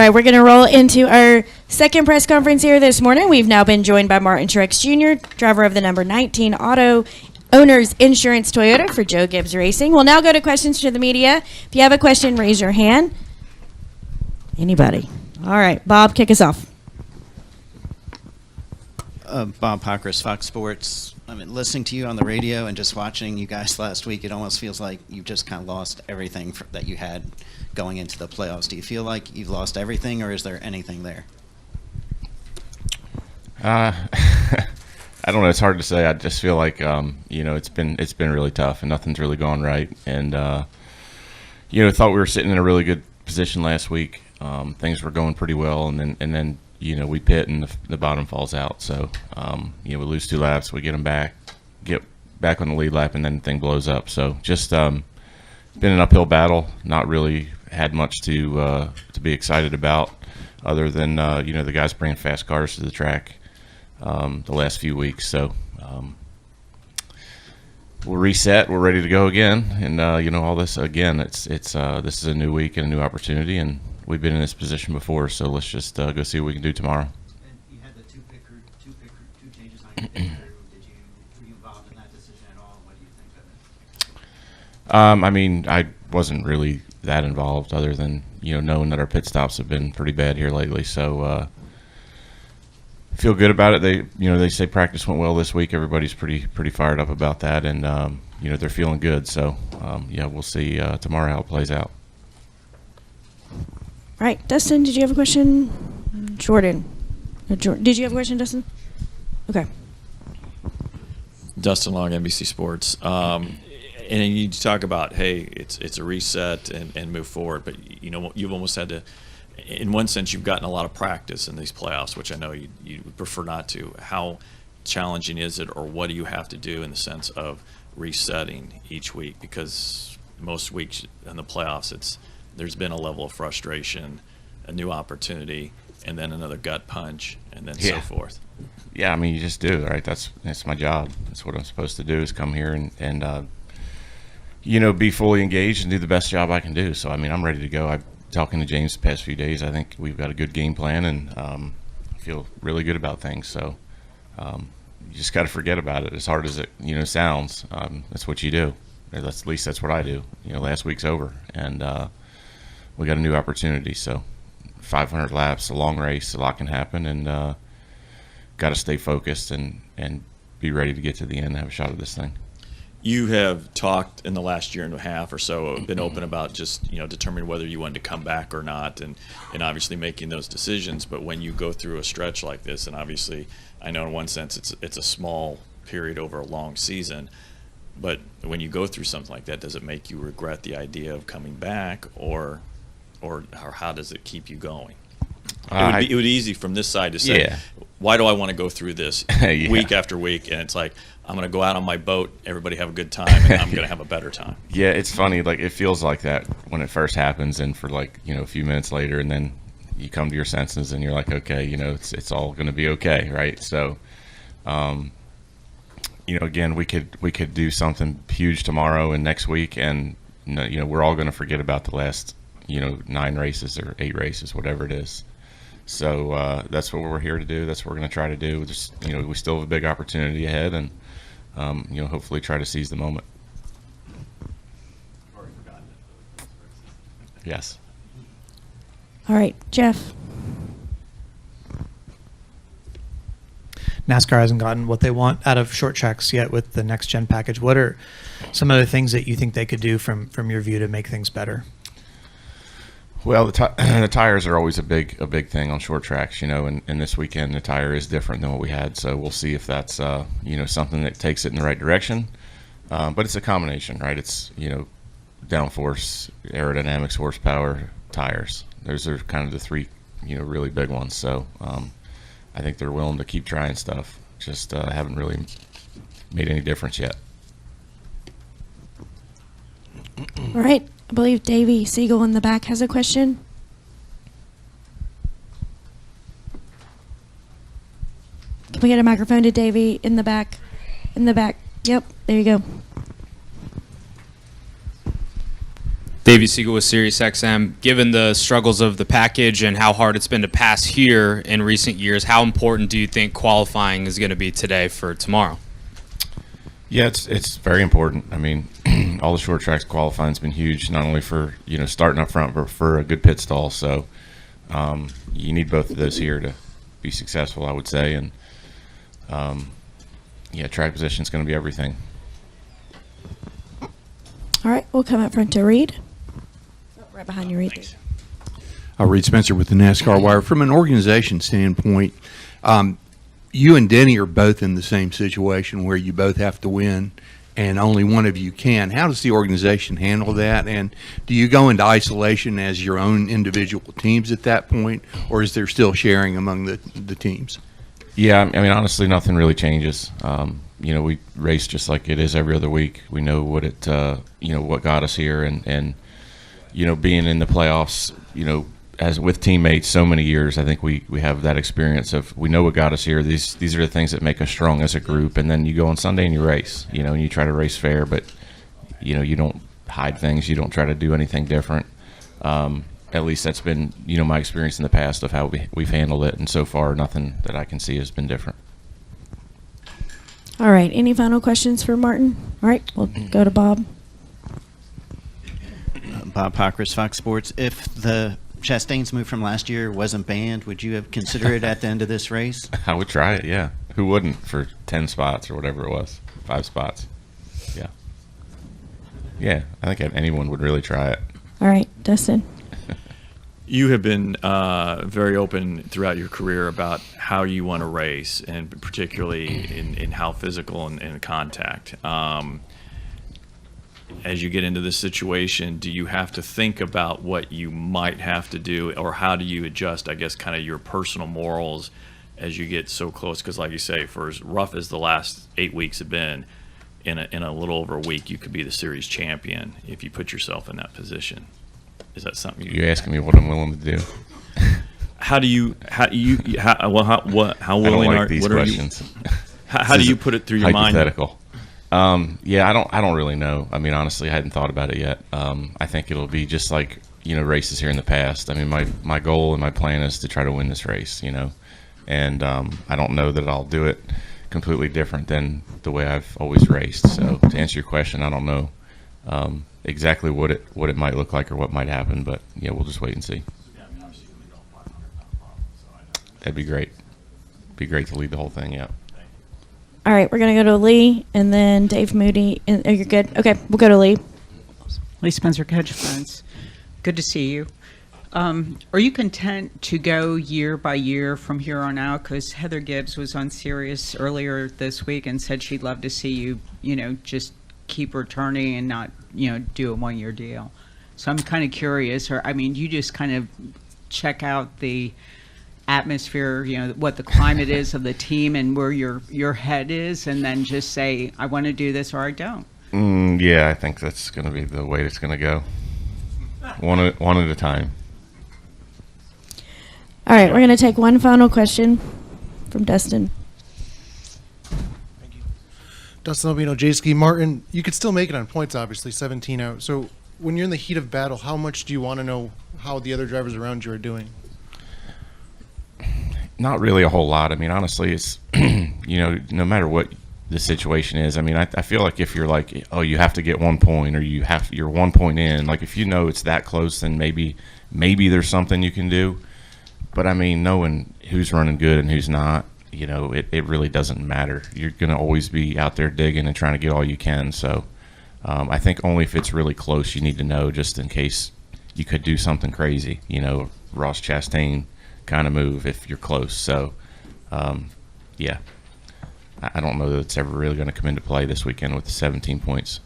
right, we're going to roll into our second press conference here this morning. We've now been joined by Martin Truex Jr., driver of the number 19 Auto Owners Insurance Toyota for Joe Gibbs Racing. We'll now go to questions to the media. If you have a question, raise your hand. Anybody? All right, Bob, kick us off. Bob Pockris, Fox Sports. I mean, listening to you on the radio and just watching you guys last week, it almost feels like you've just kind of lost everything that you had going into the playoffs. Do you feel like you've lost everything, or is there anything there? I don't know. It's hard to say. I just feel like it's been really tough, and nothing's really gone right. And thought we were sitting in a really good position last week. Things were going pretty well, and then we pit and the bottom falls out. So, we lose 2 laps, we get them back, get back on the lead lap, and then the thing blows up. So just been an uphill battle. Not really had much to be excited about, other than the guys bringing fast cars to the track the last few weeks. So we'll reset. We're ready to go again, and all this again. This is a new week and a new opportunity, and we've been in this position before, so let's just go see what we can do tomorrow. And you had the two changes on your pit crew. Were you involved in that decision at all? What do you think of it? I wasn't really that involved, other than knowing that our pit stops have been pretty bad here lately. So feel good about it. They say practice went well this week. Everybody's pretty fired up about that, and they're feeling good. So we'll see tomorrow how it plays out. Right, Dustin, did you have a question? Jordan. Did you have a question, Dustin? Okay. Dustin Long, NBC Sports. And you talk about, hey, it's a reset and move forward, but you've almost had to, in one sense, you've gotten a lot of practice in these playoffs, which I know you would prefer not to. How challenging is it, or what do you have to do in the sense of resetting each week? Because most weeks in the playoffs, there's been a level of frustration, a new opportunity, and then another gut punch, and then so forth. Yeah, you just do, right? That's my job. That's what I'm supposed to do, is come here and be fully engaged and do the best job I can do. So, I'm ready to go. I'm talking to James the past few days. I think we've got a good game plan, and I feel really good about things. So you just got to forget about it, as hard as it sounds. That's what you do. At least that's what I do. Last week's over, and we got a new opportunity. So 500 laps, a long race, a lot can happen, and got to stay focused and be ready to get to the end and have a shot at this thing. You have talked in the last year and a half or so, been open about just determining whether you wanted to come back or not, and obviously making those decisions. But when you go through a stretch like this, and obviously I know in one sense it's a small period over a long season, but when you go through something like that, does it make you regret the idea of coming back, or how does it keep you going? It would be easy from this side to say, why do I want to go through this week after week? And it's like, I'm going to go out on my boat, everybody have a good time, and I'm going to have a better time. Yeah, it's funny. Like, it feels like that when it first happens, and for a few minutes later, and then you come to your senses, and you're like, okay, it's all going to be okay, right? So, again, we could do something huge tomorrow and next week, and we're all going to forget about the last 9 races or 8 races, whatever it is. So that's what we're here to do. That's what we're going to try to do. Just, we still have a big opportunity ahead, and hopefully try to seize the moment. Yes. All right, Jeff. NASCAR hasn't gotten what they want out of short tracks yet with the next gen package. What are some of the things that you think they could do from your view to make things better? Well, the tires are always a big thing on short tracks, and this weekend the tire is different than what we had. So we'll see if that's something that takes it in the right direction. But it's a combination, right? It's downforce, aerodynamics, horsepower, tires. Those are kind of the 3 really big ones. So I think they're willing to keep trying stuff. Just haven't really made any difference yet. All right. I believe Davey Siegel in the back has a question. Can we get a microphone to Davey in the back? In the back. Yep, there you go. Davey Siegel with SiriusXM. Given the struggles of the package and how hard it's been to pass here in recent years, how important do you think qualifying is going to be today for tomorrow? Yeah, it's very important. I mean, all the short tracks qualifying's been huge, not only for starting up front, but for a good pit stall. So you need both of those here to be successful, I would say. And track position is going to be everything. All right, we'll come up front to Reed. Right behind you, Reed. Reed Spencer with the NASCAR Wire. From an organization standpoint, you and Denny are both in the same situation where you both have to win and only one of you can. How does the organization handle that? And do you go into isolation as your own individual teams at that point, or is there still sharing among the teams? Yeah, I mean, honestly, nothing really changes. We race just like it is every other week. We know what what got us here, and being in the playoffs, as with teammates so many years, I think we have that experience of we know what got us here. These are the things that make us strong as a group. And then you go on Sunday and you race, and you try to race fair, but you don't hide things. You don't try to do anything different. At least that's been my experience in the past of how we've handled it. And so far, nothing that I can see has been different. All right. Any final questions for Martin? All right. We'll go to Bob. Bob Pockris, Fox Sports. If the Chastain's move from last year wasn't banned, would you have considered it at the end of this race? I would try it, yeah. Who wouldn't for 10 spots or whatever it was? 5 spots. Yeah. Yeah, I think anyone would really try it. All right. Dustin. You have been very open throughout your career about how you want to race, and particularly in how physical and contact. As you get into this situation, do you have to think about what you might have to do, or how do you adjust, I guess, kind of your personal morals as you get so close? Because like you say, for as rough as the last 8 weeks have been, in a little over a week, you could be the series champion if you put yourself in that position. Is that something you're asking me what I'm willing to do? How willing like are these what questions? How do you put it through your mind? Hypothetical. Yeah, I don't really know. I mean, honestly, I hadn't thought about it yet. I think it'll be just like races here in the past. I mean, my goal and my plan is to try to win this race. And I don't know that I'll do it completely different than the way I've always raced. So to answer your question, I don't know exactly what it might look like or what might happen, but yeah, we'll just wait and see. That'd be great. Be great to lead the whole thing. Yeah. All right, we're going to go to Lee and then Dave Moody. Oh, you're good? Okay, we'll go to Lee. Lee Spencer, Hedge Funds. Good to see you. Are you content to go year by year from here on out? Because Heather Gibbs was on Sirius earlier this week and said she'd love to see you, just keep returning and not, do a one-year deal. So I'm kind of curious, you just kind of check out the atmosphere, what the climate is of the team and where your head is, and then just say, I want to do this or I don't. Yeah, I think that's going to be the way it's going to go. One at a time. All right, we're going to take one final question from Dustin. Thank you. Dustin Albino, J-Ski. Martin, you could still make it on points, obviously, 17 out. So when you're in the heat of battle, how much do you want to know how the other drivers around you are doing? Not really a whole lot. I mean, honestly, it's, no matter what the situation is, I mean, I feel like if you're like, oh, you have to get 1 point or you're 1 point in, like if it's that close, then maybe there's something you can do. But I mean, knowing who's running good and who's not, it really doesn't matter. You're going to always be out there digging and trying to get all you can. So I think only if it's really close, you need to know, just in case you could do something crazy, Ross Chastain kind of move if you're close. So yeah, I don't know that it's ever really going to come into play this weekend with the 17 points.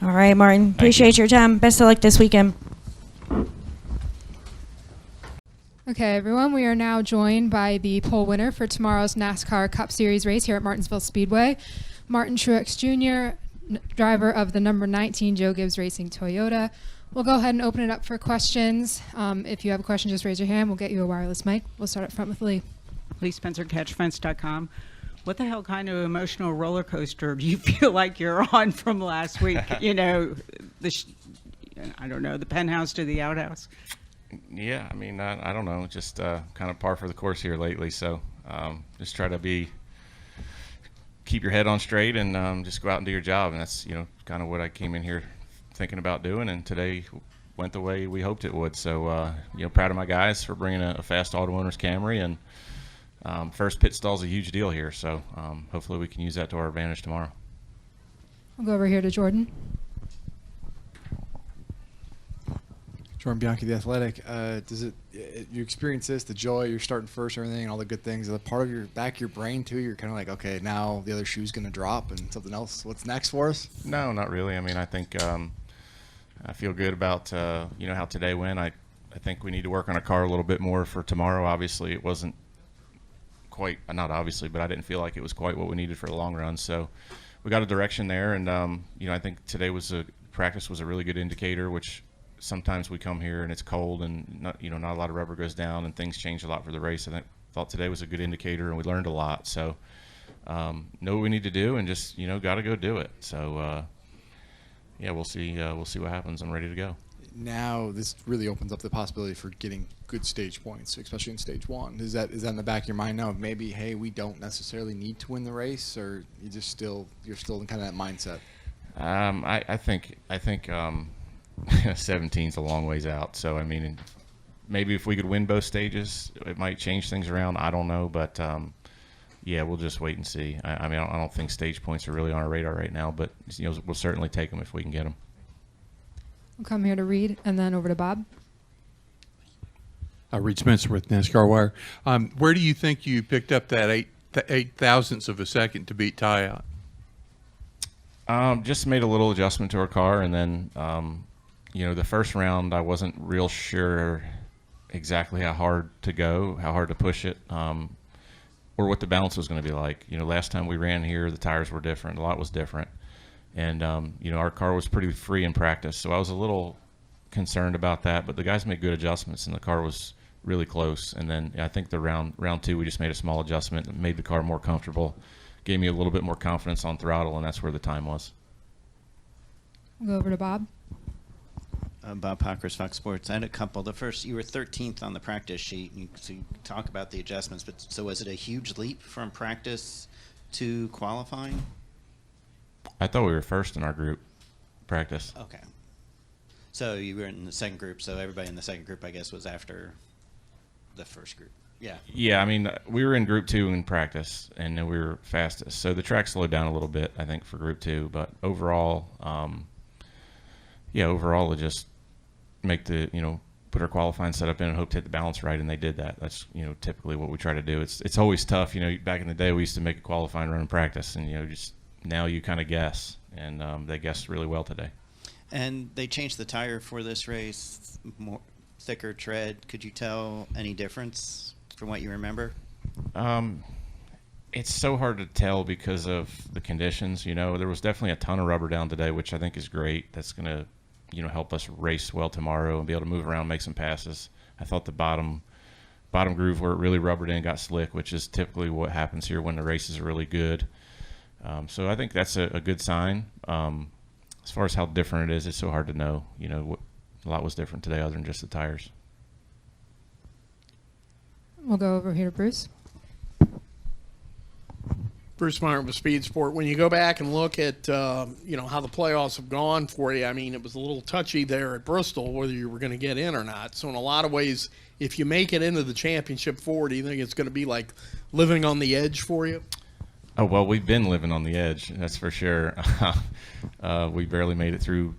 All right, Martin. Appreciate your time. Best of luck this weekend. Okay, everyone, we are now joined by the pole winner for tomorrow's NASCAR Cup Series race here at Martinsville Speedway, Martin Truex Jr., driver of the number 19 Joe Gibbs Racing Toyota. We'll go ahead and open it up for questions. If you have a question, just raise your hand. We'll get you a wireless mic. We'll start up front with Lee. Lee Spencer, catchfence.com. What the hell kind of emotional roller coaster do you feel like you're on from last week? I don't know, the penthouse to the outhouse? Yeah, I mean, I don't know, just kind of par for the course here lately. So just try to keep your head on straight and just go out and do your job. And that's, kind of what I came in here thinking about doing. And today went the way we hoped it would. So, proud of my guys for bringing a fast auto owner's Camry. And first pit stall is a huge deal here. So hopefully we can use that to our advantage tomorrow. We'll go over here to Jordan. Jordan Bianchi, The Athletic. You experience this, the joy, you're starting first, everything, all the good things. Is that part of your back of your brain too? You're kind of like, okay, now the other shoe's going to drop and something else. What's next for us? No, not really. I mean, I think I feel good about how today went. I think we need to work on our car a little bit more for tomorrow. Obviously, it wasn't quite, not obviously, but I didn't feel like it was quite what we needed for the long run. So we got a direction there, and I think today practice was a really good indicator, which sometimes we come here and it's cold and not a lot of rubber goes down and things change a lot for the race. I thought today was a good indicator and we learned a lot. So know what we need to do and just got to go do it. So we'll see what happens. I'm ready to go. Now this really opens up the possibility for getting good stage points, especially in stage one. Is that in the back of your mind now? Maybe, hey, we don't necessarily need to win the race, or you're still in kind of that mindset. I think 17's a long ways out. So, I mean, maybe if we could win both stages, it might change things around. I don't know. But, we'll just wait and see. I don't think stage points are really on our radar right now. But, we'll certainly take them if we can get them. We'll come here to Reed and then over to Bob. Reed Spencer with NASCAR Wire. Where do you think you picked up that eight thousandths of a second to beat Ty out? Just made a little adjustment to our car, and then the first round I wasn't real sure exactly how hard to push it, or what the balance was going to be like. Last time we ran here, the tires were different, a lot was different, and our car was pretty free in practice, so I was a little concerned about that. But the guys made good adjustments, and the car was really close. And then I think the round two we just made a small adjustment and made the car more comfortable. Gave me a little bit more confidence on throttle, and that's where the time was. We'll go over to Bob. Bob Pockers, Fox Sports. I had a couple. The first, you were 13th on the practice sheet. So you talk about the adjustments, but so was it a huge leap from practice to qualifying? I thought we were first in our group practice. Okay. So you were in the second group, so everybody in the second group, I guess, was after the first group. Yeah. Yeah, I mean, we were in Group 2 in practice, and then we were fastest. So the track slowed down a little bit, I think, for Group 2. But overall, overall, it just put our qualifying setup in and hope to hit the balance right, and they did that. That's, typically what we try to do. It's always tough. Back in the day, we used to make a qualifying run in practice, and, just now you kind of guess. And they guessed really well today. And they changed the tire for this race, more thicker tread. Could you tell any difference from what you remember? It's so hard to tell because of the conditions. There was definitely a ton of rubber down today, which I think is great. That's going to, help us race well tomorrow and be able to move around, make some passes. I thought the bottom groove where it really rubbered in got slick, which is typically what happens here when the races are really good. So I think that's a good sign. As far as how different it is, it's so hard to know. A lot was different today other than just the tires. We'll go over here to Bruce. Bruce Martin with Speed Sport. When you go back and look at how the playoffs have gone for you, I mean, it was a little touchy there at Bristol whether you were going to get in or not. So in a lot of ways, if you make it into the championship four, do you think it's going to be like living on the edge for you? Oh, well, we've been living on the edge, that's for sure. We barely made it through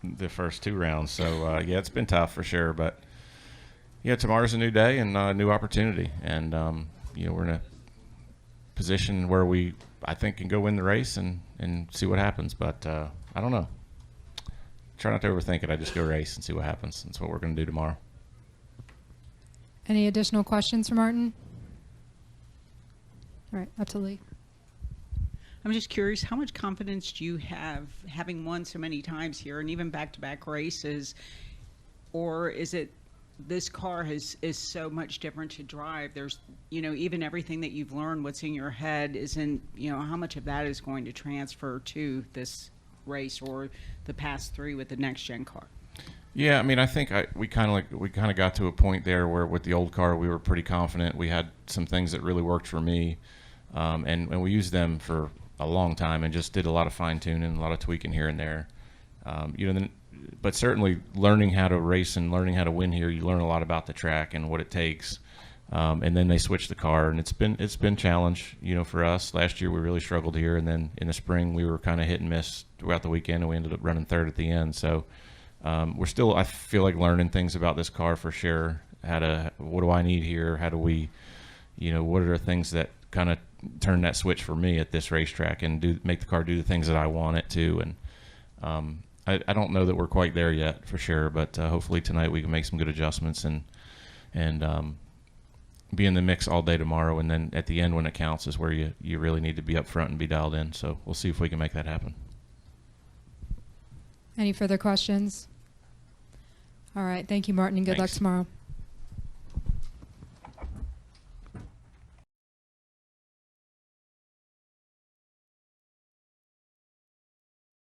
the first two rounds. So, it's been tough for sure. But, tomorrow's a new day and a new opportunity. And, we're in a position where I think, can go win the race and see what happens. But I don't know. Try not to overthink it. I just go race and see what happens. That's what we're going to do tomorrow. Any additional questions for Martin? All right, up to Lee. I'm just curious, how much confidence do you have having won so many times here and even back-to-back races? Or is it this car is so much different to drive? There's, even everything that you've learned, what's in your head isn't, how much of that is going to transfer to this race or the past three with the next-gen car? Yeah, I mean, I think we kind of got to a point there where with the old car we were pretty confident. We had some things that really worked for me, and we used them for a long time and just did a lot of fine tuning, a lot of tweaking here and there. But certainly learning how to race and learning how to win here, you learn a lot about the track and what it takes. And then they switched the car, and it's been a challenge, for us. Last year we really struggled here, and then in the spring we were kind of hit and miss throughout the weekend, and we ended up running third at the end. So we're still, I feel like, learning things about this car for sure. What do I need here? How do we, what are the things that kind of turn that switch for me at this racetrack and make the car do the things that I want it to? And I don't know that we're quite there yet for sure, but hopefully tonight we can make some good adjustments and be in the mix all day tomorrow, and then at the end when it counts is where you really need to be up front and be dialed in. So we'll see if we can make that happen. Any further questions? All right. Thank you, Martin, and good luck Thanks. tomorrow.